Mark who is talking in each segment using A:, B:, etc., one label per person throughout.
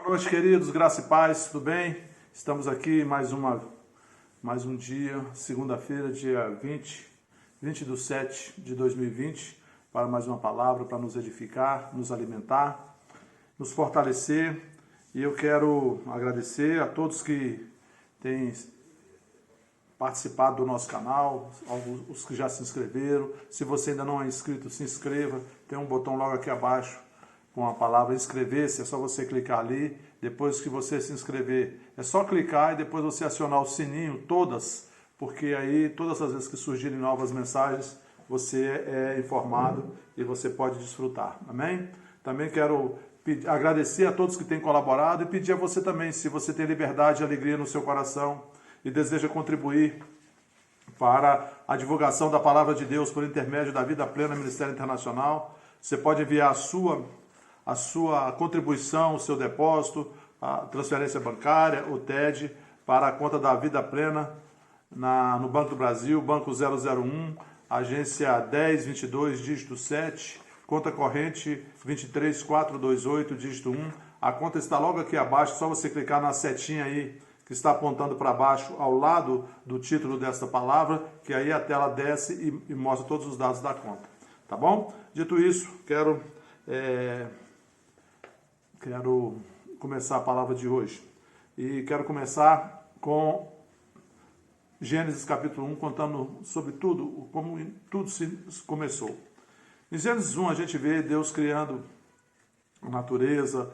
A: Boa noite, queridos, graça e paz, tudo bem? Estamos aqui mais um dia, segunda-feira, dia 20/7/2020, para mais uma palavra, para nos edificar, nos alimentar, nos fortalecer. E eu quero agradecer a todos que têm participado do nosso canal, os que já se inscreveram. Se você ainda não é inscrito, se inscreva. Tem um botão logo aqui abaixo com a palavra inscrever-se, é só você clicar ali. Depois que você se inscrever, é só clicar e depois você acionar o sininho, porque aí todas as vezes que surgirem novas mensagens, você é informado e você pode desfrutar. Amém? Também quero agradecer a todos que têm colaborado e pedir a você também, se você tem liberdade e alegria no seu coração e deseja contribuir para a divulgação da Palavra de Deus por intermédio da Vida Plena Ministério Internacional, você pode enviar a sua contribuição, o seu depósito, a transferência bancária, o TED, para a conta da Vida Plena no Banco do Brasil, Banco 001, agência 1022, dígito 7, conta corrente 23428, dígito 1. A conta está logo aqui abaixo, só você clicar na setinha aí que está apontando para baixo, ao lado do título desta palavra, que aí a tela desce e mostra todos os dados da conta. Tá bom? Dito isso, quero começar a palavra de hoje. E quero começar com Gênesis capítulo 1, contando sobre tudo, como tudo se começou. Em Gênesis 1 a gente vê Deus criando a natureza,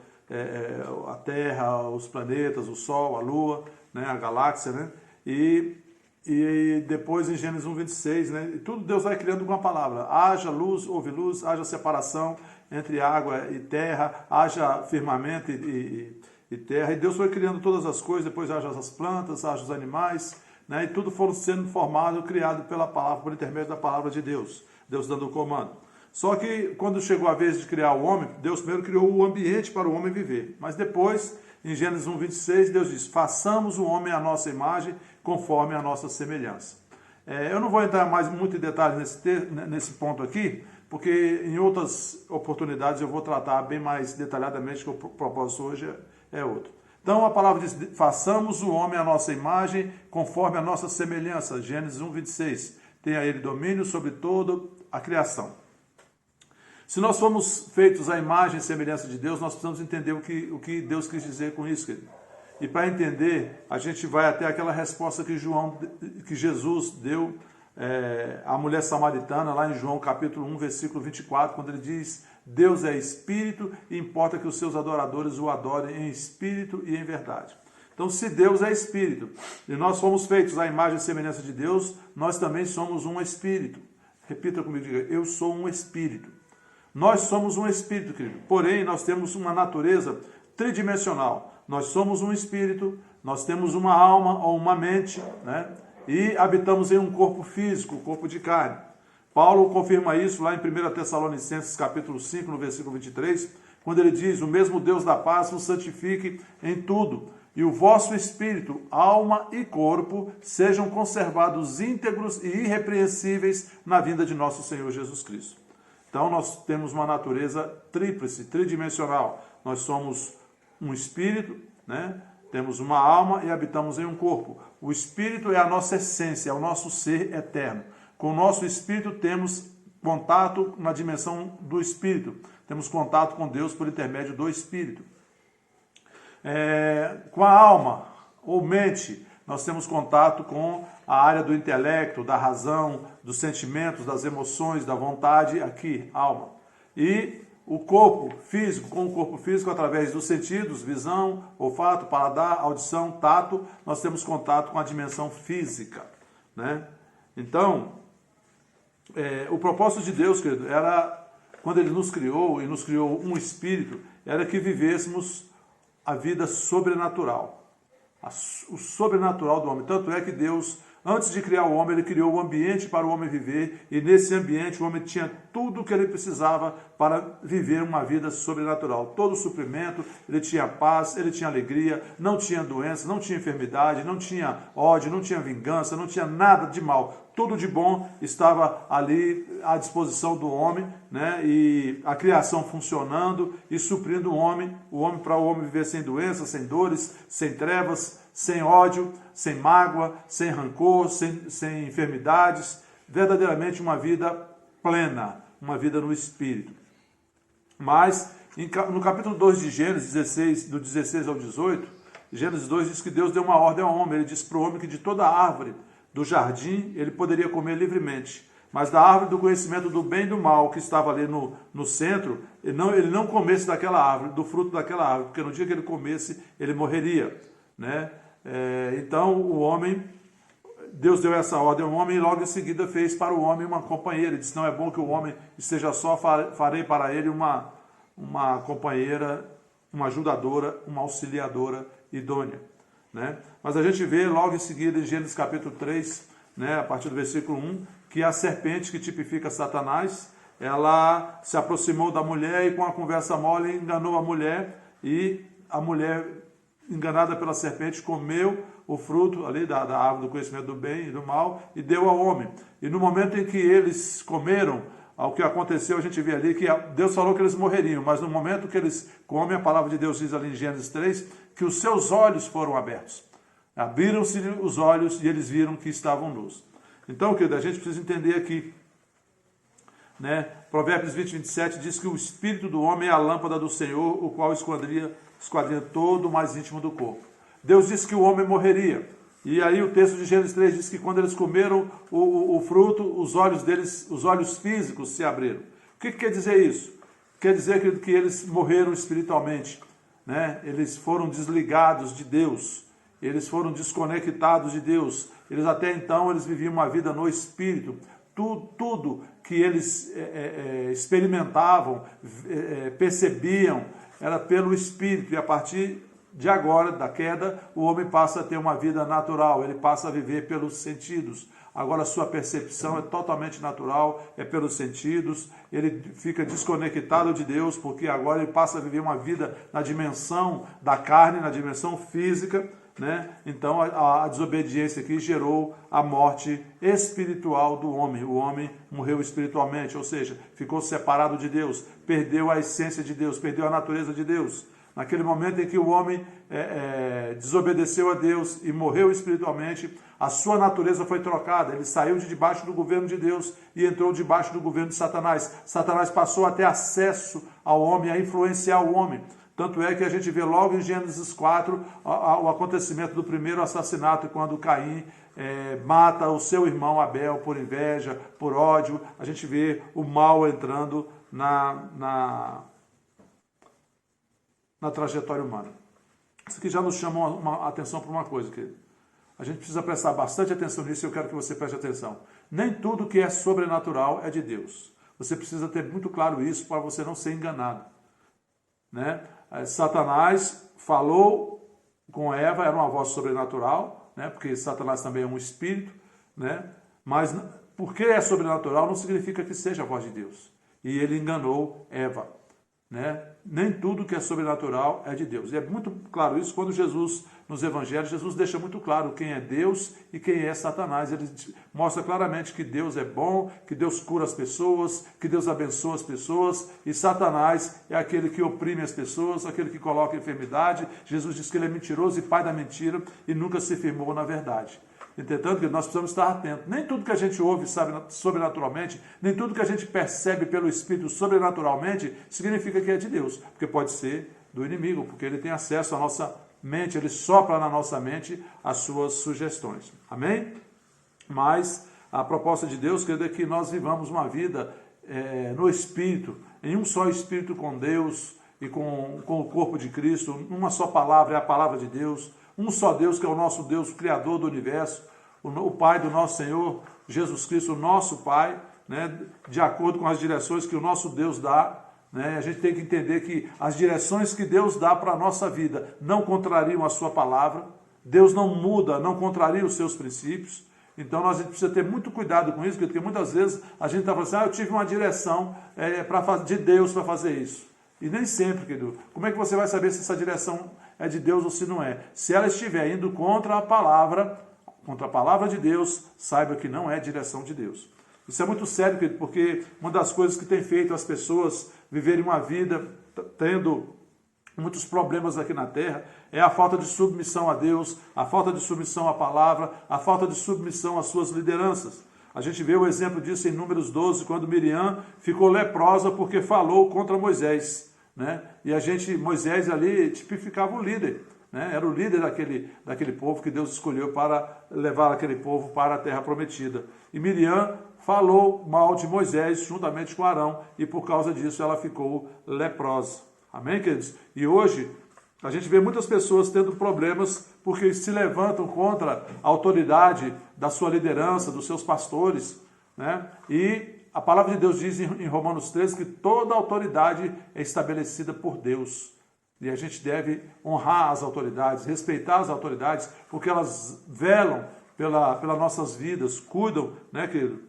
A: a Terra, os planetas, o Sol, a Lua, né, a galáxia, né? E depois em Gênesis 1:26, né? E tudo Deus vai criando com a palavra. Haja luz, houve luz, haja separação entre água e terra, haja firmamento e terra. E Deus foi criando todas as coisas, depois haja as plantas, haja os animais, né? E tudo foram sendo formado, criado pela palavra, por intermédio da palavra de Deus. Deus dando o comando. Só que quando chegou a vez de criar o homem, Deus primeiro criou o ambiente para o homem viver. Mas depois, em Gênesis 1:26, Deus diz: façamos o homem à nossa imagem, conforme a nossa semelhança. Eu não vou entrar mais muito em detalhes nesse ponto aqui, porque em outras oportunidades eu vou tratar bem mais detalhadamente, que o propósito hoje é outro. Então a palavra diz: façamos o homem à nossa imagem, conforme a nossa semelhança. Gênesis 1:26. Tenha ele domínio sobre toda a criação. Se nós fomos feitos à imagem e semelhança de Deus, nós precisamos entender o que Deus quis dizer com isso, querido. E para entender, a gente vai até aquela resposta que Jesus deu à mulher samaritana, lá em João capítulo 1, versículo 24, quando ele diz: Deus é espírito e importa que os seus adoradores o adorem em espírito e em verdade. Então, se Deus é espírito e nós fomos feitos à imagem e semelhança de Deus, nós também somos um espírito. Repita comigo, diga: eu sou um espírito. Nós somos um espírito, querido. Porém, nós temos uma natureza tridimensional. Nós somos um espírito, nós temos uma alma ou uma mente, né? E habitamos em um corpo físico, corpo de carne. Paulo confirma isso lá em 1 Tessalonicenses capítulo 5, no versículo 23, quando ele diz: o mesmo Deus da paz vos santifique em tudo, e o vosso espírito, alma e corpo sejam conservados íntegros e irrepreensíveis na vinda de nosso Senhor Jesus Cristo. Então nós temos uma natureza tríplice, tridimensional. Nós somos um espírito, né? Temos uma alma e habitamos em um corpo. O espírito é a nossa essência, é o nosso ser eterno. Com o nosso espírito temos contato na dimensão do espírito. Temos contato com Deus por intermédio do espírito. Com a alma ou mente, nós temos contato com a área do intelecto, da razão, dos sentimentos, das emoções, da vontade, aqui, alma. E o corpo físico, com o corpo físico, através dos sentidos, visão, olfato, paladar, audição, tato, nós temos contato com a dimensão física, né? Então, o propósito de Deus, querido, era, quando Ele nos criou, e nos criou um espírito, era que vivêssemos a vida sobrenatural. O sobrenatural do homem. Tanto é que Deus Antes de criar o homem, ele criou o ambiente para o homem viver, e nesse ambiente o homem tinha tudo o que ele precisava para viver uma vida sobrenatural. Todo o suprimento, ele tinha paz, ele tinha alegria, não tinha doença, não tinha enfermidade, não tinha ódio, não tinha vingança, não tinha nada de mal. Tudo de bom estava ali à disposição do homem, né? E a criação funcionando e suprindo o homem para o homem viver sem doença, sem dores, sem trevas, sem ódio, sem mágoa, sem rancor, sem enfermidades, verdadeiramente uma vida plena, uma vida no Espírito. Mas, no capítulo 2 de Gênesis 16, do 16 ao 18, Gênesis 2 diz que Deus deu uma ordem ao homem, ele disse para o homem que de toda árvore do jardim ele poderia comer livremente, mas da árvore do conhecimento do bem e do mal, que estava ali no centro, ele não comesse daquela árvore, do fruto daquela árvore, porque no dia que ele comesse, ele morreria, né? Então o homem, Deus deu essa ordem ao homem e logo em seguida fez para o homem uma companheira. Ele disse, não é bom que o homem esteja só, farei para ele uma companheira, uma ajudadora, uma auxiliadora idônea, né? Mas a gente vê logo em seguida em Gênesis capítulo 3, né, a partir do versículo 1, que a serpente que tipifica Satanás, ela se aproximou da mulher e com a conversa mole enganou a mulher, e a mulher, enganada pela serpente, comeu o fruto ali da árvore do conhecimento do bem e do mal e deu ao homem. E no momento em que eles comeram, o que aconteceu, a gente vê ali que Deus falou que eles morreriam, mas no momento que eles comem, a palavra de Deus diz ali em Gênesis 3, que os seus olhos foram abertos. Abriram-se os olhos e eles viram que estavam nus. Então, querido, a gente precisa entender aqui, né? Provérbios 20, 27 diz que o espírito do homem é a lâmpada do Senhor, o qual esquadrinha todo o mais íntimo do corpo. Deus disse que o homem morreria. E aí o texto de Gênesis 3 diz que quando eles comeram o fruto, os olhos deles, os olhos físicos se abriram. O que quer dizer isso? Quer dizer que eles morreram espiritualmente, né? Eles foram desligados de Deus, eles foram desconectados de Deus. Eles até então eles viviam uma vida no Espírito. Tudo que eles experimentavam, percebiam, era pelo Espírito. E a partir de agora, da queda, o homem passa a ter uma vida natural, ele passa a viver pelos sentidos. Agora a sua percepção é totalmente natural, é pelos sentidos, ele fica desconectado de Deus, porque agora ele passa a viver uma vida na dimensão da carne, na dimensão física, né? Então a desobediência aqui gerou a morte espiritual do homem. O homem morreu espiritualmente, ou seja, ficou separado de Deus, perdeu a essência de Deus, perdeu a natureza de Deus. Naquele momento em que o homem desobedeceu a Deus e morreu espiritualmente, a sua natureza foi trocada. Ele saiu de debaixo do governo de Deus e entrou debaixo do governo de Satanás. Satanás passou a ter acesso ao homem, a influenciar o homem. Tanto é que a gente vê logo em Gênesis 4 o acontecimento do primeiro assassinato, quando Caim mata o seu irmão Abel por inveja, por ódio. A gente vê o mal entrando na trajetória humana. Isso aqui já nos chama a atenção para uma coisa, querido. A gente precisa prestar bastante atenção nisso e eu quero que você preste atenção. Nem tudo que é sobrenatural é de Deus. Você precisa ter muito claro isso para você não ser enganado, né? Satanás falou com Eva, era uma voz sobrenatural, né? Porque Satanás também é um espírito, né? Mas porque é sobrenatural não significa que seja a voz de Deus. E ele enganou Eva, né? Nem tudo que é sobrenatural é de Deus. E é muito claro isso quando Jesus, nos evangelhos, Jesus deixa muito claro quem é Deus e quem é Satanás. Ele mostra claramente que Deus é bom, que Deus cura as pessoas, que Deus abençoa as pessoas, e Satanás é aquele que oprime as pessoas, aquele que coloca enfermidade. Jesus diz que ele é mentiroso e pai da mentira e nunca se firmou na verdade. Entretanto, que nós precisamos estar atentos. Nem tudo que a gente ouve sobrenaturalmente, nem tudo que a gente percebe pelo Espírito sobrenaturalmente, significa que é de Deus. Porque pode ser do inimigo, porque ele tem acesso à nossa mente, ele sopra na nossa mente as suas sugestões. Amém? Mas a proposta de Deus, querido, é que nós vivamos uma vida no Espírito, em um só Espírito com Deus e com o corpo de Cristo. Uma só palavra é a palavra de Deus. Um só Deus, que é o nosso Deus, o Criador do universo, o Pai do nosso Senhor, Jesus Cristo, o nosso Pai, né, de acordo com as direções que o nosso Deus dá, né? A gente tem que entender que as direções que Deus dá para a nossa vida não contrariam a sua palavra, Deus não muda, não contraria os seus princípios. Então a gente precisa ter muito cuidado com isso, porque muitas vezes a gente está falando assim, eu tive uma direção de Deus para fazer isso. E nem sempre, querido. Como é que você vai saber se essa direção é de Deus ou se não é? Se ela estiver indo contra a palavra de Deus, saiba que não é direção de Deus. Isso é muito sério, querido, porque uma das coisas que tem feito as pessoas viverem uma vida tendo muitos problemas aqui na terra é a falta de submissão a Deus, a falta de submissão à palavra, a falta de submissão às suas lideranças. A gente vê o exemplo disso em Números 12, quando Miriam ficou leprosa porque falou contra Moisés, né? E Moisés ali tipificava o líder, né? Era o líder daquele povo que Deus escolheu para levar aquele povo para a terra prometida. E Miriam falou mal de Moisés juntamente com Arão e por causa disso ela ficou leprosa. Amém, queridos? E hoje a gente vê muitas pessoas tendo problemas porque se levantam contra a autoridade da sua liderança, dos seus pastores, né? E a palavra de Deus diz em Romanos 13 que toda autoridade é estabelecida por Deus. E a gente deve honrar as autoridades, respeitar as autoridades, porque elas velam pelas nossas vidas, cuidam, né, querido?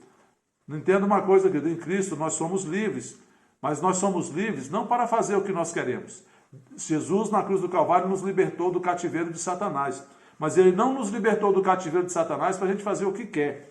A: Não entenda uma coisa, querido, em Cristo nós somos livres, mas nós somos livres não para fazer o que nós queremos. Jesus, na cruz do Calvário, nos libertou do cativeiro de Satanás. Mas ele não nos libertou do cativeiro de Satanás para a gente fazer o que quer.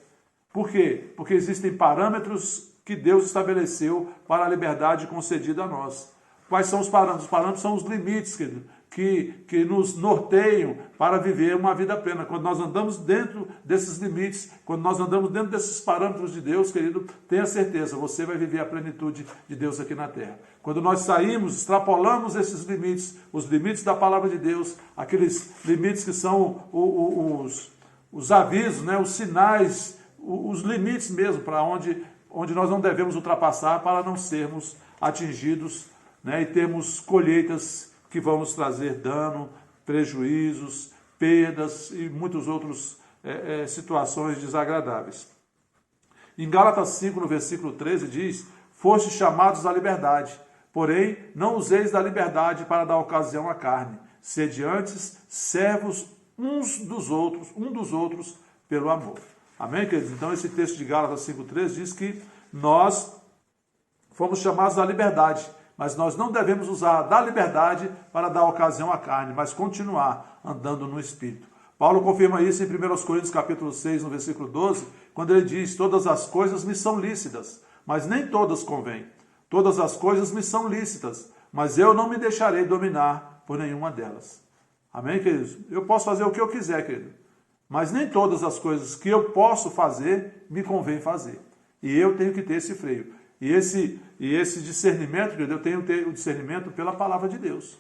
A: Por quê? Porque existem parâmetros que Deus estabeleceu para a liberdade concedida a nós. Quais são os parâmetros? Os parâmetros são os limites, querido, que nos norteiam para viver uma vida plena. Quando nós andamos dentro desses limites, quando nós andamos dentro desses parâmetros de Deus, querido, tenha certeza, você vai viver a plenitude de Deus aqui na terra. Quando nós saímos, extrapolamos esses limites, os limites da palavra de Deus, aqueles limites que são os avisos, né, os sinais, os limites mesmo, para onde nós não devemos ultrapassar para não sermos atingidos, né, e termos colheitas que vão nos trazer dano, prejuízos, perdas e muitas outras situações desagradáveis. Em Gálatas 5, no versículo 13, diz: fostes chamados à liberdade, porém não useis da liberdade para dar ocasião à carne, sede antes servos um dos outros pelo amor. Amém, queridos? Então esse texto de Gálatas 5,13 diz que nós fomos chamados à liberdade, mas nós não devemos usar da liberdade para dar ocasião à carne, mas continuar andando no Espírito. Paulo confirma isso em 1 Coríntios capítulo 6, no versículo 12, quando ele diz: todas as coisas me são lícitas, mas nem todas convêm. Todas as coisas me são lícitas, mas eu não me deixarei dominar por nenhuma delas. Amém, queridos? Eu posso fazer o que eu quiser, querido, mas nem todas as coisas que eu posso fazer me convém fazer. E eu tenho que ter esse freio. E esse discernimento, eu tenho que ter o discernimento pela palavra de Deus.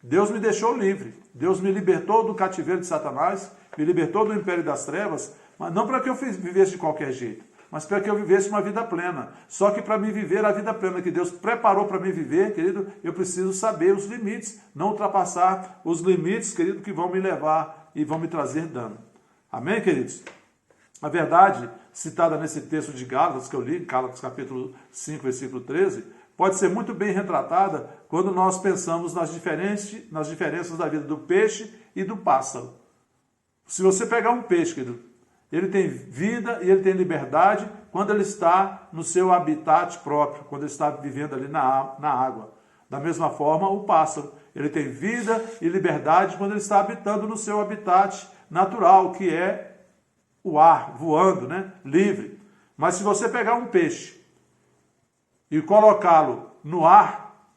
A: Deus me deixou livre. Deus me libertou do cativeiro de Satanás, me libertou do império das trevas, mas não para que eu vivesse de qualquer jeito, mas para que eu vivesse uma vida plena. Só que para me viver a vida plena que Deus preparou para me viver, querido, eu preciso saber os limites, não ultrapassar os limites, querido, que vão me levar e vão me trazer dano. Amém, queridos? A verdade citada nesse texto de Gálatas, que eu li, Gálatas capítulo 5, versículo 13, pode ser muito bem retratada quando nós pensamos nas diferenças da vida do peixe e do pássaro. Se você pegar um peixe, querido, ele tem vida e ele tem liberdade quando ele está no seu habitat próprio, quando ele está vivendo ali na água. Da mesma forma, o pássaro, ele tem vida e liberdade quando ele está habitando no seu habitat natural, que é o ar, voando, né? Livre. Mas se você pegar um peixe e colocá-lo no ar,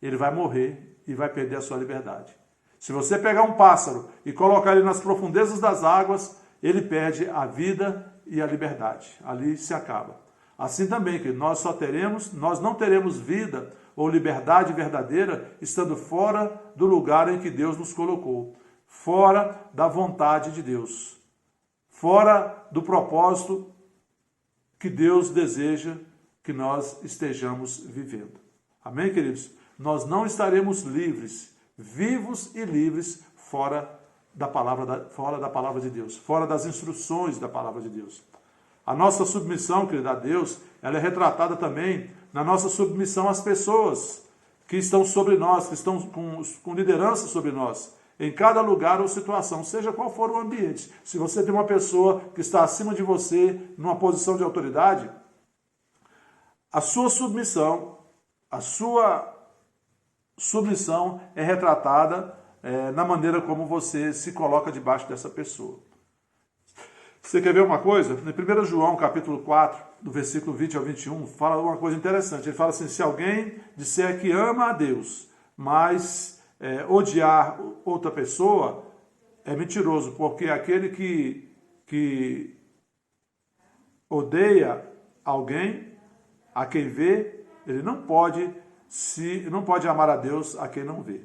A: ele vai morrer e vai perder a sua liberdade. Se você pegar um pássaro e colocar ele nas profundezas das águas, ele perde a vida e a liberdade. Ali se acaba. Assim também, que nós não teremos vida ou liberdade verdadeira estando fora do lugar em que Deus nos colocou, fora da vontade de Deus, fora do propósito que Deus deseja que nós estejamos vivendo. Amém, queridos? Nós não estaremos livres, vivos e livres, fora da palavra de Deus, fora das instruções da palavra de Deus. A nossa submissão, querido, a Deus, ela é retratada também na nossa submissão às pessoas que estão sobre nós, que estão com liderança sobre nós. em cada lugar ou situação, seja qual for o ambiente. Se você tem uma pessoa que está acima de você, numa posição de autoridade, a sua submissão é retratada na maneira como você se coloca debaixo dessa pessoa. Você quer ver uma coisa? No 1 João, capítulo 4, do versículo 20 ao 21, fala uma coisa interessante. Ele fala assim, se alguém disser que ama a Deus, mas odiar outra pessoa, é mentiroso, porque aquele que odeia alguém, a quem vê, ele não pode amar a Deus a quem não vê.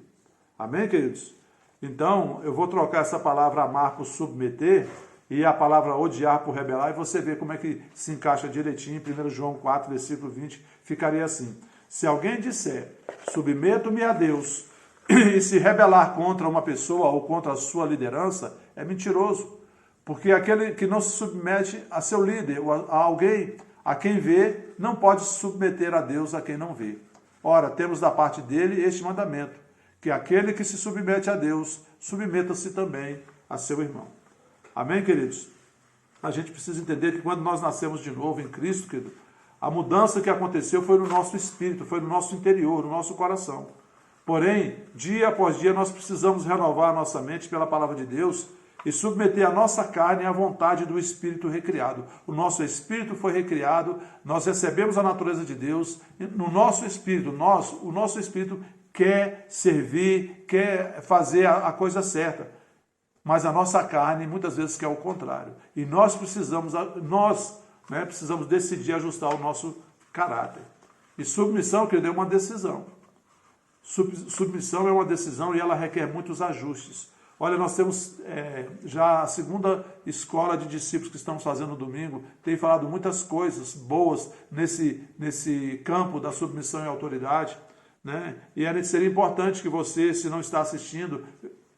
A: Amém, queridos? Então, eu vou trocar essa palavra amar por submeter e a palavra odiar por rebelar, e você vê como é que se encaixa direitinho. Em 1 João 4, versículo 20, ficaria assim. Se alguém disser, submeto-me a Deus, e se rebelar contra uma pessoa ou contra a sua liderança, é mentiroso. Porque aquele que não se submete a seu líder, ou a alguém a quem vê, não pode se submeter a Deus a quem não vê. Ora, temos da parte dele este mandamento, que aquele que se submete a Deus, submeta-se também a seu irmão. Amém, queridos? A gente precisa entender que quando nós nascemos de novo em Cristo, querido, a mudança que aconteceu foi no nosso espírito, foi no nosso interior, no nosso coração. Porém, dia após dia, nós precisamos renovar a nossa mente pela palavra de Deus e submeter a nossa carne à vontade do Espírito recriado. O nosso Espírito foi recriado, nós recebemos a natureza de Deus, no nosso Espírito, o nosso Espírito quer servir, quer fazer a coisa certa. Mas a nossa carne muitas vezes quer o contrário. E nós precisamos decidir ajustar o nosso caráter. E submissão, querido, é uma decisão. Submissão é uma decisão e ela requer muitos ajustes. Olha, nós temos já a segunda escola de discípulos que estamos fazendo no domingo, tem falado muitas coisas boas nesse campo da submissão e autoridade, né? E seria importante que você, se não está assistindo,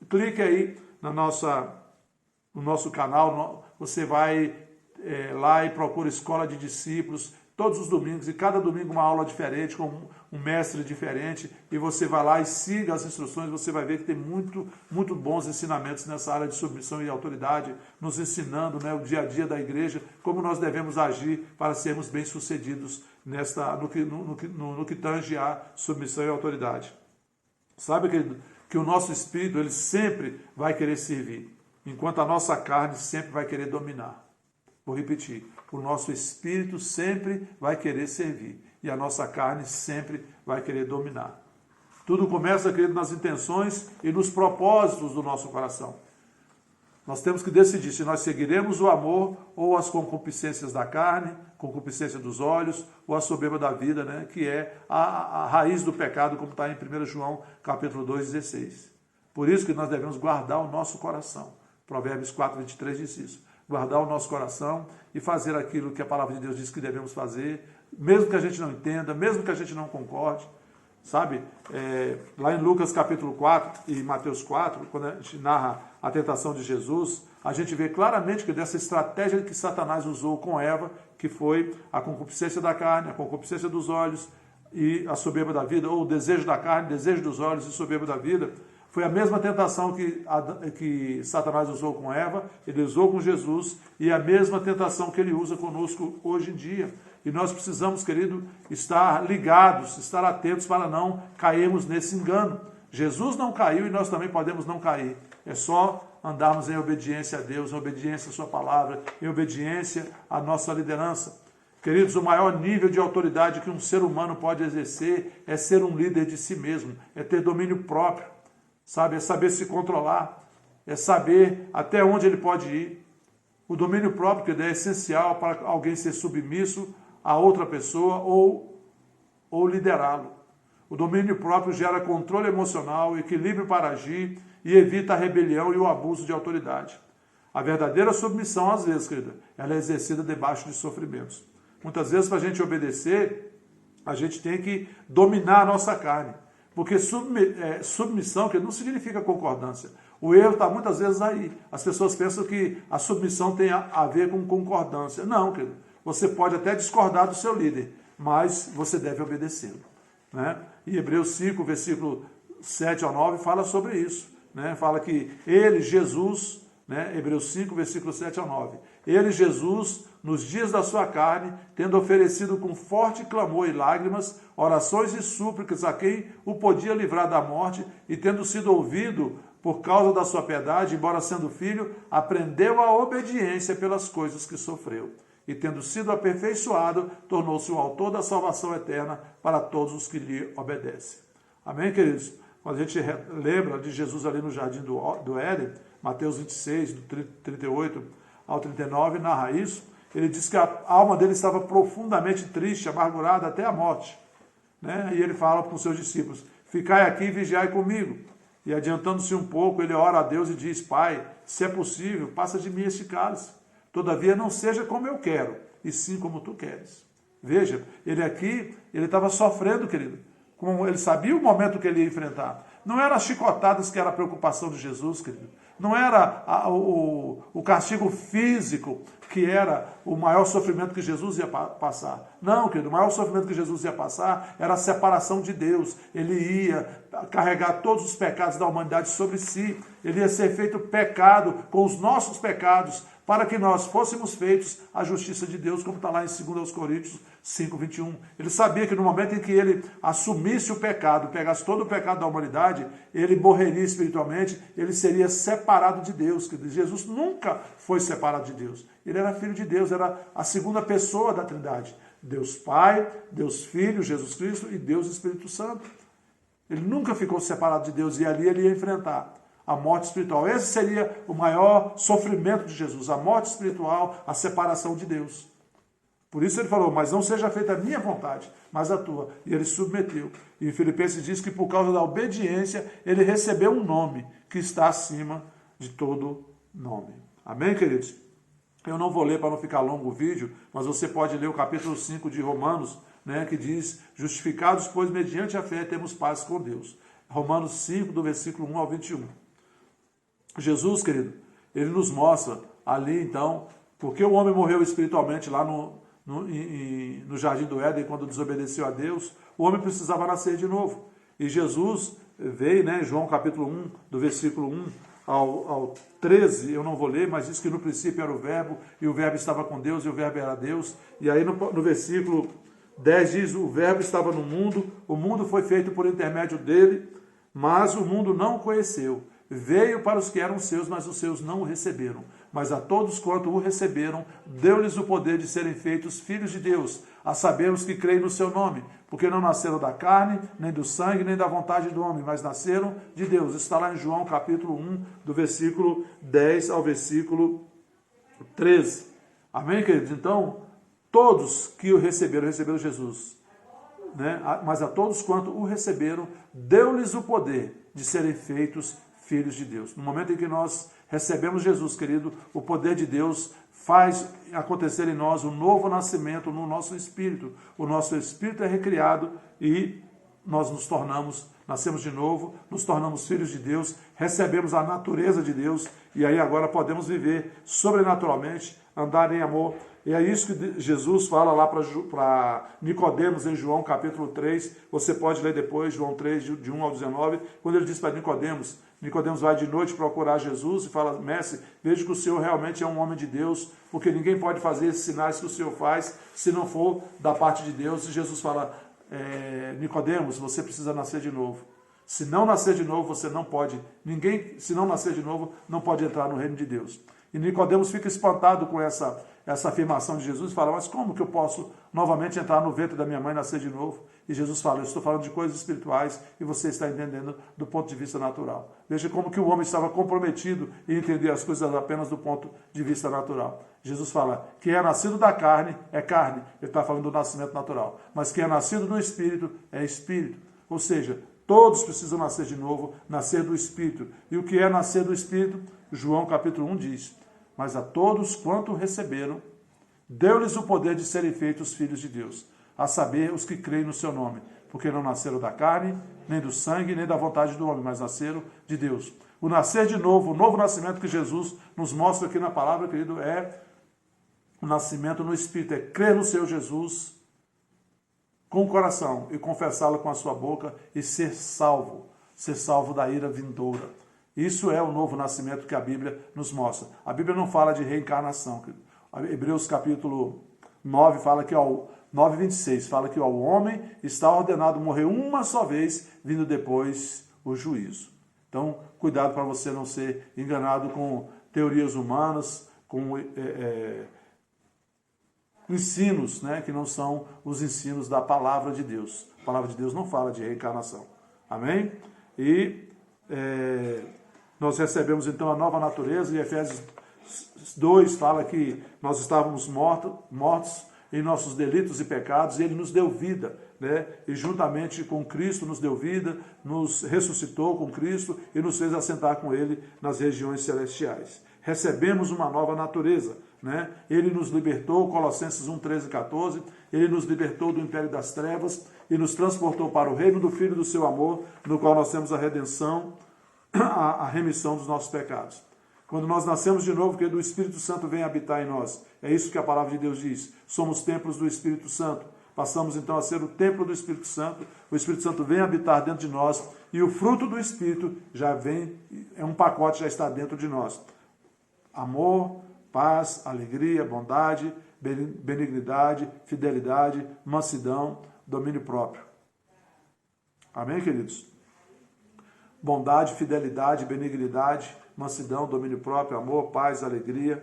A: clique aí no nosso canal, você vai lá e procura Escola de Discípulos, todos os domingos, e cada domingo uma aula diferente, com um mestre diferente, e você vai lá e siga as instruções, você vai ver que tem muito bons ensinamentos nessa área de submissão e autoridade, nos ensinando, né, o dia a dia da igreja, como nós devemos agir para sermos bem-sucedidos no que tange a submissão e autoridade. Sabe, querido, que o nosso espírito ele sempre vai querer servir, enquanto a nossa carne sempre vai querer dominar. Vou repetir, o nosso espírito sempre vai querer servir e a nossa carne sempre vai querer dominar. Tudo começa, querido, nas intenções e nos propósitos do nosso coração. Nós temos que decidir se nós seguiremos o amor ou as concupiscências da carne, concupiscência dos olhos, ou a soberba da vida, né, que é a raiz do pecado, como está em 1 João capítulo 2, 16. Por isso que nós devemos guardar o nosso coração. Provérbios 4, 23 diz isso. Guardar o nosso coração e fazer aquilo que a palavra de Deus diz que devemos fazer, mesmo que a gente não entenda, mesmo que a gente não concorde. Sabe, lá em Lucas capítulo 4 e Mateus 4, quando a gente narra a tentação de Jesus, a gente vê claramente que dessa estratégia que Satanás usou com Eva, que foi a concupiscência da carne, a concupiscência dos olhos e a soberba da vida, ou o desejo da carne, desejo dos olhos e soberba da vida, foi a mesma tentação que Satanás usou com Eva, ele usou com Jesus, e a mesma tentação que ele usa conosco hoje em dia. E nós precisamos, querido, estar ligados, estar atentos para não cairmos nesse engano. Jesus não caiu e nós também podemos não cair. É só andarmos em obediência a Deus, em obediência à sua palavra, em obediência à nossa liderança. Queridos, o maior nível de autoridade que um ser humano pode exercer é ser um líder de si mesmo, é ter domínio próprio, sabe? É saber se controlar, é saber até onde ele pode ir. O domínio próprio, que é essencial para alguém ser submisso a outra pessoa ou liderá-lo. O domínio próprio gera controle emocional, equilíbrio para agir e evita a rebelião e o abuso de autoridade. A verdadeira submissão, às vezes, querida, ela é exercida debaixo de sofrimentos. Muitas vezes, para a gente obedecer, a gente tem que dominar a nossa carne. Porque submissão, que não significa concordância. O erro está muitas vezes aí. As pessoas pensam que a submissão tem a ver com concordância. Não, querido. Você pode até discordar do seu líder, mas você deve obedecê-lo, né? E Hebreus 5, versículo 7 ao 9, fala sobre isso. né, fala que ele, Jesus, né, Hebreus 5, versículo 7 ao 9, ele, Jesus, nos dias da sua carne, tendo oferecido com forte clamor e lágrimas, orações e súplicas a quem o podia livrar da morte, e tendo sido ouvido por causa da sua piedade, embora sendo filho, aprendeu a obediência pelas coisas que sofreu. E tendo sido aperfeiçoado, tornou-se o autor da salvação eterna para todos os que lhe obedecem. Amém, queridos? Quando a gente lembra de Jesus ali no jardim do Éden, Mateus 26, do 38 ao 39, narra isso. Ele diz que a alma dele estava profundamente triste, amargurada até a morte. Né? E ele fala para os seus discípulos, ficai aqui e vigiai comigo. E adiantando-se um pouco, ele ora a Deus e diz, Pai, se é possível, passa de mim este cálice. Todavia não seja como eu quero, e sim como tu queres. Veja, ele aqui, ele estava sofrendo, querido. Ele sabia o momento que ele ia enfrentar. Não eram as chicotadas que era a preocupação de Jesus, querido. Não era o castigo físico que era o maior sofrimento que Jesus ia passar. Não, querido, o maior sofrimento que Jesus ia passar era a separação de Deus. Ele ia carregar todos os pecados da humanidade sobre si. Ele ia ser feito pecado com os nossos pecados, para que nós fôssemos feitos a justiça de Deus, como está lá em 2 Coríntios 5, 21. Ele sabia que no momento em que ele assumisse o pecado, pegasse todo o pecado da humanidade, ele morreria espiritualmente, ele seria separado de Deus. Jesus nunca foi separado de Deus. Ele era filho de Deus, era a segunda pessoa da Trindade. Deus Pai, Deus Filho, Jesus Cristo e Deus Espírito Santo. Ele nunca ficou separado de Deus e ali ele ia enfrentar a morte espiritual. Esse seria o maior sofrimento de Jesus, a morte espiritual, a separação de Deus. Por isso ele falou, mas não seja feita a minha vontade, mas a tua. E ele submeteu. E Filipenses diz que por causa da obediência, ele recebeu um nome que está acima de todo nome. Amém, queridos? Eu não vou ler para não ficar longo o vídeo, mas você pode ler o capítulo 5 de Romanos, né, que diz, justificados, pois mediante a fé temos paz com Deus. Romanos 5, do versículo 1 ao 21. Jesus, querido, ele nos mostra ali, então, porque o homem morreu espiritualmente lá no jardim do Éden, quando desobedeceu a Deus, o homem precisava nascer de novo. E Jesus veio, né, João capítulo 1, do versículo 1 ao 13, eu não vou ler, mas diz que no princípio era o verbo, e o verbo estava com Deus, e o verbo era Deus. E aí no versículo 10 diz, o verbo estava no mundo, o mundo foi feito por intermédio dele, mas o mundo não o conheceu. Veio para os que eram seus, mas os seus não o receberam. Mas a todos quanto o receberam, deu-lhes o poder de serem feitos filhos de Deus, a saber os que creem no seu nome, porque não nasceram da carne, nem do sangue, nem da vontade do homem, mas nasceram de Deus. Isso está lá em João capítulo 1, do versículo 10 ao versículo 13. Amém, queridos? Então, todos que o receberam Jesus, né? Mas a todos quanto o receberam, deu-lhes o poder de serem feitos filhos de Deus. No momento em que nós recebemos Jesus, querido, o poder de Deus faz acontecer em nós um novo nascimento no nosso espírito. O nosso espírito é recriado e nós nascemos de novo, nos tornamos filhos de Deus, recebemos a natureza de Deus e aí agora podemos viver sobrenaturalmente, andar em amor. E é isso que Jesus fala lá para Nicodemos em João capítulo 3. Você pode ler depois, João 3, de 1 ao 19, quando ele diz para Nicodemos vai de noite procurar Jesus e fala, mestre, vejo que o Senhor realmente é um homem de Deus, porque ninguém pode fazer esses sinais que o Senhor faz se não for da parte de Deus. E Jesus fala, Nicodemos, você precisa nascer de novo. Se não nascer de novo, você não pode, se não nascer de novo, não pode entrar no reino de Deus. E Nicodemos fica espantado com essa afirmação de Jesus e fala, mas como que eu posso novamente entrar no ventre da minha mãe e nascer de novo? E Jesus fala, eu estou falando de coisas espirituais e você está entendendo do ponto de vista natural. Veja como que o homem estava comprometido em entender as coisas apenas do ponto de vista natural. Jesus fala, quem é nascido da carne é carne, ele está falando do nascimento natural, mas quem é nascido do Espírito é Espírito. Ou seja, todos precisam nascer de novo, nascer do Espírito. E o que é nascer do Espírito? João capítulo 1 diz, mas a todos quanto receberam, deu-lhes o poder de serem feitos filhos de Deus, a saber, os que creem no seu nome, porque não nasceram da carne, nem do sangue, nem da vontade do homem, mas nasceram de Deus. O nascer de novo, o novo nascimento que Jesus nos mostra aqui na palavra, querido, é o nascimento no Espírito, é crer no Senhor Jesus com o coração e confessá-lo com a sua boca e ser salvo da ira vindoura. Isso é o novo nascimento que a Bíblia nos mostra. A Bíblia não fala de reencarnação. Hebreus capítulo 9 fala que 9:26 fala que ao homem está ordenado morrer uma só vez, vindo depois o juízo. Então, cuidado para você não ser enganado com teorias humanas, com ensinos, né, que não são os ensinos da palavra de Deus. A palavra de Deus não fala de reencarnação. Amém? E nós recebemos então a nova natureza, e Efésios 2 fala que nós estávamos mortos em nossos delitos e pecados, e Ele nos deu vida, né? E juntamente com Cristo nos deu vida, nos ressuscitou com Cristo e nos fez assentar com Ele nas regiões celestiais. Recebemos uma nova natureza, né? Ele nos libertou, Colossenses 1, 13 e 14, Ele nos libertou do império das trevas e nos transportou para o reino do Filho do seu amor, no qual nós temos a redenção, a remissão dos nossos pecados. Quando nós nascemos de novo, que o Espírito Santo vem habitar em nós. É isso que a palavra de Deus diz. Somos templos do Espírito Santo. Passamos então a ser o templo do Espírito Santo. O Espírito Santo vem habitar dentro de nós. E o fruto do Espírito já vem, é um pacote, já está dentro de nós. Amor, paz, alegria, bondade, benignidade, fidelidade, mansidão, domínio próprio. Amém, queridos? Bondade, fidelidade, benignidade, mansidão, domínio próprio, amor, paz, alegria,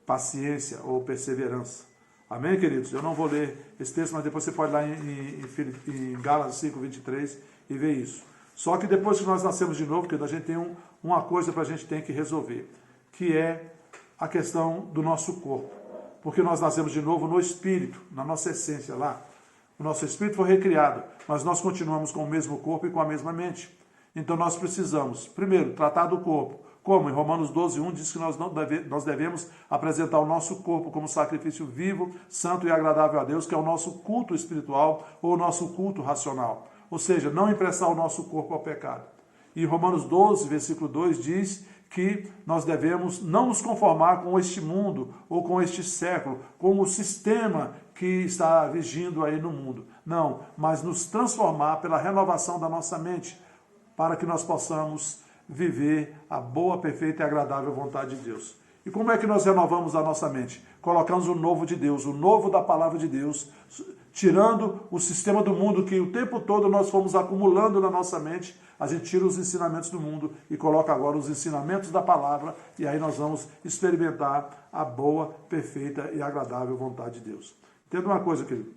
A: paciência ou perseverança. Amém, queridos? Eu não vou ler esse texto, mas depois você pode ir lá em Gálatas 5, 23 e ver isso. Só que depois que nós nascemos de novo, querido, a gente tem uma coisa para a gente tem que resolver, que é a questão do nosso corpo. Porque nós nascemos de novo no espírito, na nossa essência lá. O nosso espírito foi recriado, mas nós continuamos com o mesmo corpo e com a mesma mente. Então nós precisamos, primeiro, tratar do corpo. Como? Em Romanos 12, 1 diz que nós devemos apresentar o nosso corpo como sacrifício vivo, santo e agradável a Deus, que é o nosso culto espiritual ou o nosso culto racional. Ou seja, não emprestar o nosso corpo ao pecado. E Romanos 12, versículo 2 diz que nós devemos não nos conformar com este mundo ou com este século, com o sistema que está vigindo aí no mundo. Não, mas nos transformar pela renovação da nossa mente, para que nós possamos viver a boa, perfeita e agradável vontade de Deus. E como é que nós renovamos a nossa mente? Colocamos o novo de Deus, o novo da palavra de Deus, tirando o sistema do mundo que o tempo todo nós fomos acumulando na nossa mente. A gente tira os ensinamentos do mundo e coloca agora os ensinamentos da palavra, e aí nós vamos experimentar a boa, perfeita e agradável vontade de Deus. Entenda uma coisa, querido.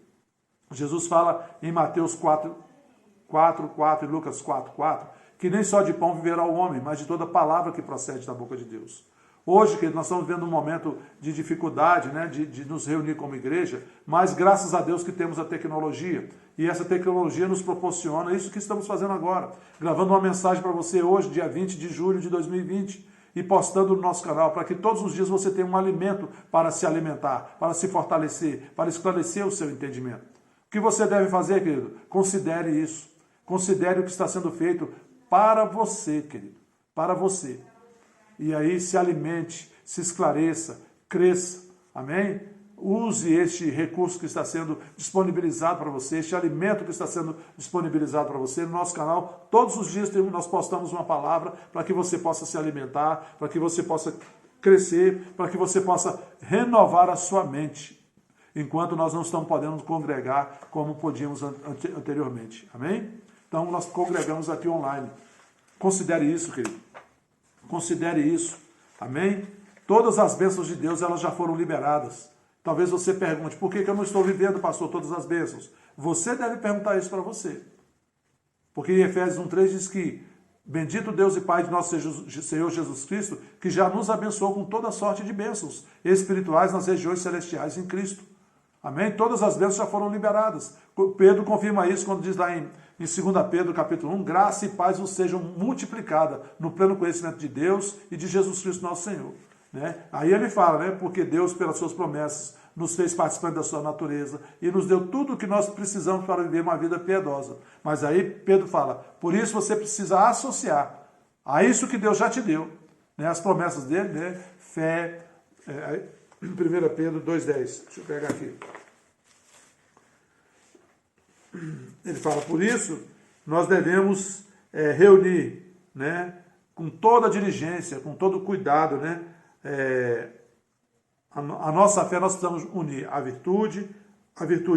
A: Jesus fala em Mateus 4:4 e Lucas 4:4, que nem só de pão viverá o homem, mas de toda palavra que procede da boca de Deus. Hoje, querido, nós estamos vivendo um momento de dificuldade, né, de nos reunir como igreja, mas graças a Deus que temos a tecnologia, e essa tecnologia nos proporciona isso que estamos fazendo agora, gravando uma mensagem para você hoje, dia 20 de julho de 2020, e postando no nosso canal, para que todos os dias você tenha um alimento para se alimentar, para se fortalecer, para esclarecer o seu entendimento. O que você deve fazer, querido? Considere isso. Considere o que está sendo feito para você, querido, para você. E aí se alimente, se esclareça, cresça, amém? Use este recurso que está sendo disponibilizado para você, este alimento que está sendo disponibilizado para você no nosso canal. Todos os dias nós postamos uma palavra para que você possa se alimentar, para que você possa crescer, para que você possa renovar a sua mente, enquanto nós não estamos podendo congregar como podíamos anteriormente, amém? Então nós congregamos aqui online. Considere isso, querido. Considere isso. Amém? Todas as bênçãos de Deus, elas já foram liberadas. Talvez você pergunte, por que eu não estou vivendo, pastor, todas as bênçãos? Você deve perguntar isso para você. Porque em Efésios 1:3 diz que bendito Deus e Pai de nosso Senhor Jesus Cristo, que já nos abençoou com toda sorte de bênçãos espirituais nas regiões celestiais em Cristo. Amém? Todas as bênçãos já foram liberadas. Pedro confirma isso quando diz lá em 2 Pedro, capítulo 1, graça e paz vos sejam multiplicadas no pleno conhecimento de Deus e de Jesus Cristo nosso Senhor. Né? Aí ele fala, né? Porque Deus, pelas suas promessas, nos fez participantes da sua natureza e nos deu tudo o que nós precisamos para viver uma vida piedosa. Mas aí Pedro fala, por isso você precisa associar a isso que Deus já te deu, né? As promessas dele, né? Fé, 1 Pedro 2,10. Deixa eu pegar aqui. Ele fala, por isso nós devemos reunir, né, com toda a diligência, com todo o cuidado, né? A nossa fé nós precisamos unir a virtude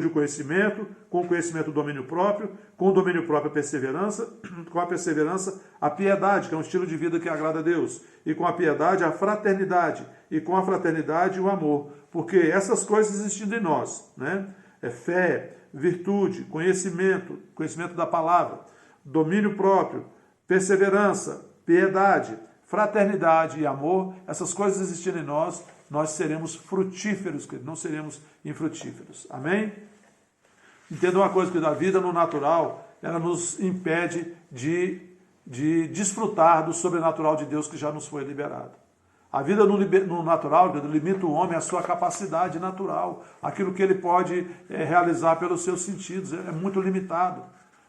A: o conhecimento, com o conhecimento o domínio próprio, com o domínio próprio a perseverança, com a perseverança a piedade, que é um estilo de vida que agrada a Deus, e com a piedade a fraternidade, e com a fraternidade o amor, porque essas coisas existindo em nós, né? É fé, virtude, conhecimento da palavra, domínio próprio, perseverança, piedade, fraternidade e amor, essas coisas existindo em nós, nós seremos frutíferos, querido, não seremos infrutíferos. Amém? Entenda uma coisa, que a vida no natural, ela nos impede de desfrutar do sobrenatural de Deus que já nos foi liberado. A vida no natural limita o homem à sua capacidade natural, aquilo que ele pode realizar pelos seus sentidos, é muito limitado.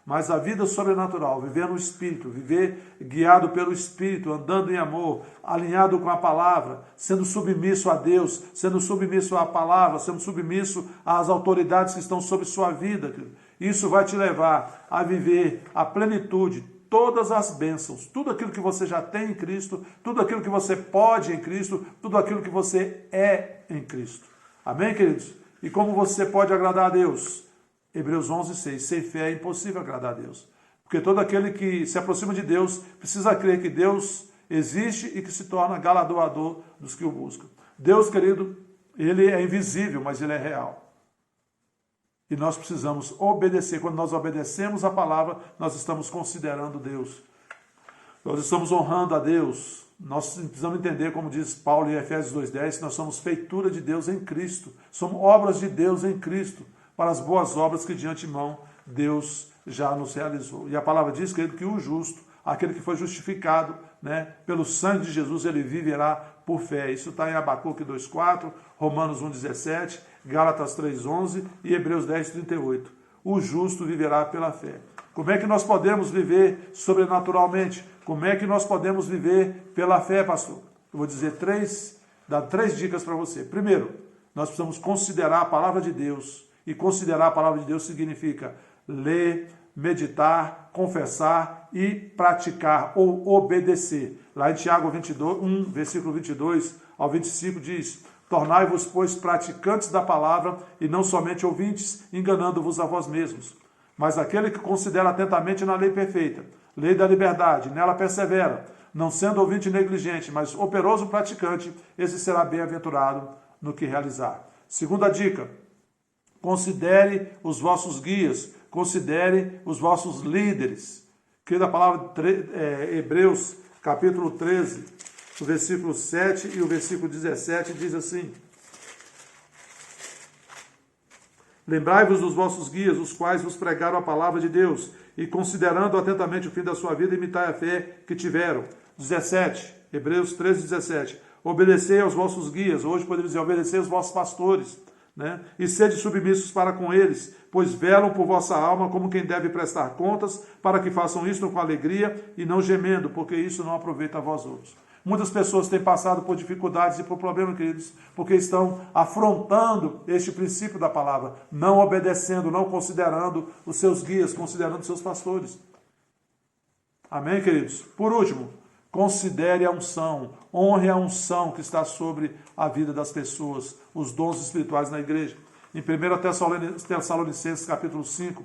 A: Mas a vida sobrenatural, viver no Espírito, viver guiado pelo Espírito, andando em amor, alinhado com a palavra, sendo submisso a Deus, sendo submisso à palavra, sendo submisso às autoridades que estão sobre sua vida. Isso vai te levar a viver a plenitude, todas as bênçãos, tudo aquilo que você já tem em Cristo, tudo aquilo que você pode em Cristo, tudo aquilo que você é em Cristo. Amém, queridos? E como você pode agradar a Deus? Hebreus 11:6, sem fé é impossível agradar a Deus. Porque todo aquele que se aproxima de Deus precisa crer que Deus existe e que se torna galardoador dos que o buscam. Deus, querido, ele é invisível, mas ele é real. E nós precisamos obedecer. Quando nós obedecemos a palavra, nós estamos considerando Deus. Nós estamos honrando a Deus. Nós precisamos entender, como diz Paulo em Efésios 2:10, que nós somos feitura de Deus em Cristo. Somos obras de Deus em Cristo, para as boas obras que de antemão Deus já nos realizou. E a palavra diz, querido, que o justo, aquele que foi justificado, né, pelo sangue de Jesus, ele viverá por fé. Isso está em Abacuque 2:4, Romanos 1:17, Gálatas 3:11 e Hebreus 10:38. O justo viverá pela fé. Como é que nós podemos viver sobrenaturalmente? Como é que nós podemos viver pela fé, pastor? Eu vou dar três dicas para você. Primeiro, nós precisamos considerar a palavra de Deus. E considerar a palavra de Deus significa ler, meditar, confessar e praticar ou obedecer. Lá em Tiago 1, versículo 22 ao 25 diz: tornai-vos, pois, praticantes da palavra e não somente ouvintes, enganando-vos a vós mesmos. Mas aquele que considera atentamente na lei perfeita, lei da liberdade, nela persevera, não sendo ouvinte negligente, mas operoso praticante, esse será bem-aventurado no que realizar. Segunda dica: considere os vossos guias, considere os vossos líderes. Que da palavra Hebreus, capítulo 13, o versículo 7 e o versículo 17 diz assim: lembrai-vos dos vossos guias, os quais vos pregaram a palavra de Deus, e considerando atentamente o fim da sua vida, imitai a fé que tiveram. 17, Hebreus 13, 17. Obedecei aos vossos guias, hoje podemos dizer, obedecei aos vossos pastores, né? E sede submissos para com eles, pois velam por vossa alma como quem deve prestar contas, para que façam isto com alegria e não gemendo, porque isso não aproveita a vós outros. Muitas pessoas têm passado por dificuldades e por problemas, queridos, porque estão afrontando este princípio da palavra, não obedecendo, não considerando os seus guias, considerando os seus pastores. Amém, queridos? Por último, considere a unção, honre a unção que está sobre a vida das pessoas, os dons espirituais na igreja. Em 1 Tessalonicenses, capítulo 5,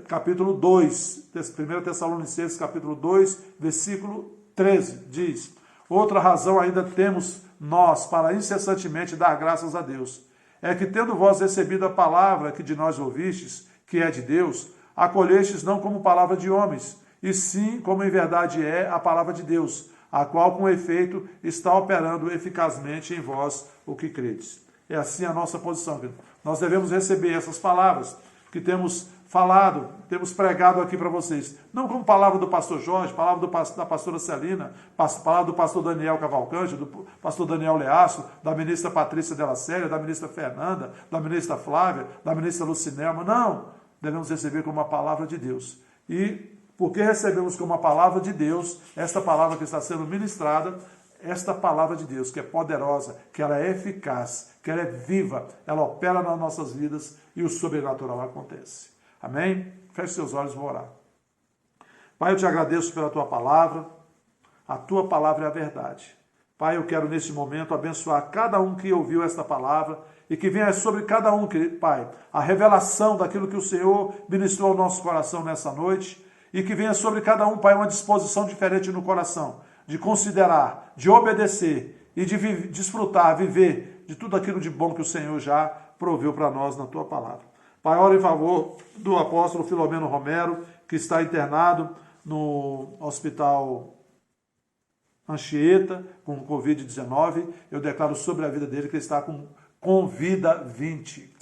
A: capítulo 2, 1 Tessalonicenses, capítulo 2, versículo 13, diz: outra razão ainda temos nós para incessantemente dar graças a Deus, é que tendo vós recebido a palavra que de nós ouvistes, que é de Deus, acolhestes não como palavra de homens, e sim como em verdade é a palavra de Deus, a qual com efeito está operando eficazmente em vós o que credes. É assim a nossa posição, querido. Nós devemos receber essas palavras que temos falado, temos pregado aqui para vocês, não como palavra do pastor Jorge, palavra da pastora Celina, palavra do pastor Daniel Cavalcante, do pastor Daniel Leaço, da ministra Patrícia Della Célia, da ministra Fernanda, da ministra Flávia, da ministra Lucinelma. Não, devemos receber como uma palavra de Deus. E porque recebemos como a palavra de Deus, esta palavra que está sendo ministrada, esta palavra de Deus, que é poderosa, que ela é eficaz, que ela é viva, ela opera nas nossas vidas e o sobrenatural acontece. Amém? Feche seus olhos e vou orar. Pai, eu te agradeço pela tua palavra, A tua palavra é a verdade. Pai, eu quero neste momento abençoar cada um que ouviu esta palavra e que venha sobre cada um, Pai, a revelação daquilo que o Senhor ministrou ao nosso coração nessa noite e que venha sobre cada um, Pai, uma disposição diferente no coração, de considerar, de obedecer e de desfrutar, viver de tudo aquilo de bom que o Senhor já proveu para nós na tua palavra. Pai, ora em favor do apóstolo Filomeno Romero, que está internado no hospital Anchieta, com Covid-19. Eu declaro sobre a vida dele que ele está com vida 20.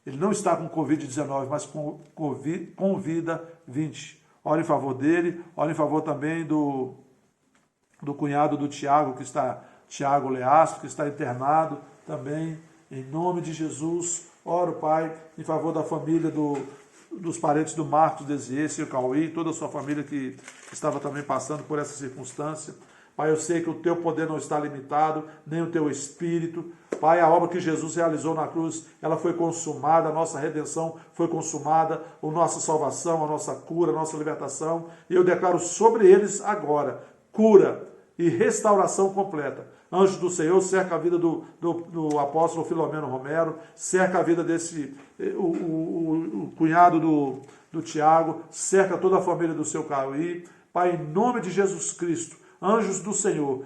A: Ele não está com Covid-19, mas com vida 20. Ora em favor dele, ora em favor também do cunhado do Tiago, Tiago Leastro, que está internado também, em nome de Jesus. Oro, Pai, em favor da família dos parentes do Marcos Desier, seu Cauí, toda a sua família que estava também passando por essa circunstância. Pai, eu sei que o teu poder não está limitado, nem o teu espírito. Pai, a obra que Jesus realizou na cruz, ela foi consumada, a nossa redenção foi consumada, a nossa salvação, a nossa cura, a nossa libertação. E eu declaro sobre eles agora cura e restauração completa. Anjo do Senhor, cerca a vida do apóstolo Filomeno Romero, cerca a vida o cunhado do Tiago, cerca toda a família do seu Cauí. Pai, em nome de Jesus Cristo, anjos do Senhor,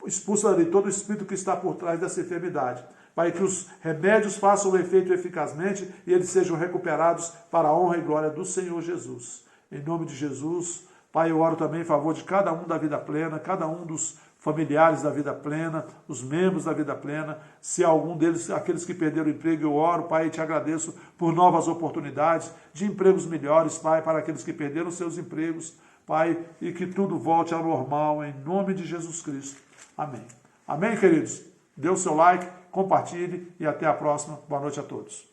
A: expulsa ali todo o espírito que está por trás dessa enfermidade. Pai, que os remédios façam o efeito eficazmente e eles sejam recuperados para a honra e glória do Senhor Jesus. Em nome de Jesus, Pai, eu oro também em favor de cada um da vida plena, cada um dos familiares da vida plena, os membros da vida plena. Se algum deles, aqueles que perderam o emprego, eu oro, Pai, e te agradeço por novas oportunidades de empregos melhores, Pai, para aqueles que perderam seus empregos, Pai, e que tudo volte ao normal, em nome de Jesus Cristo. Amém. Amém, queridos? Dê o seu like, compartilhe e até a próxima. Boa noite a todos.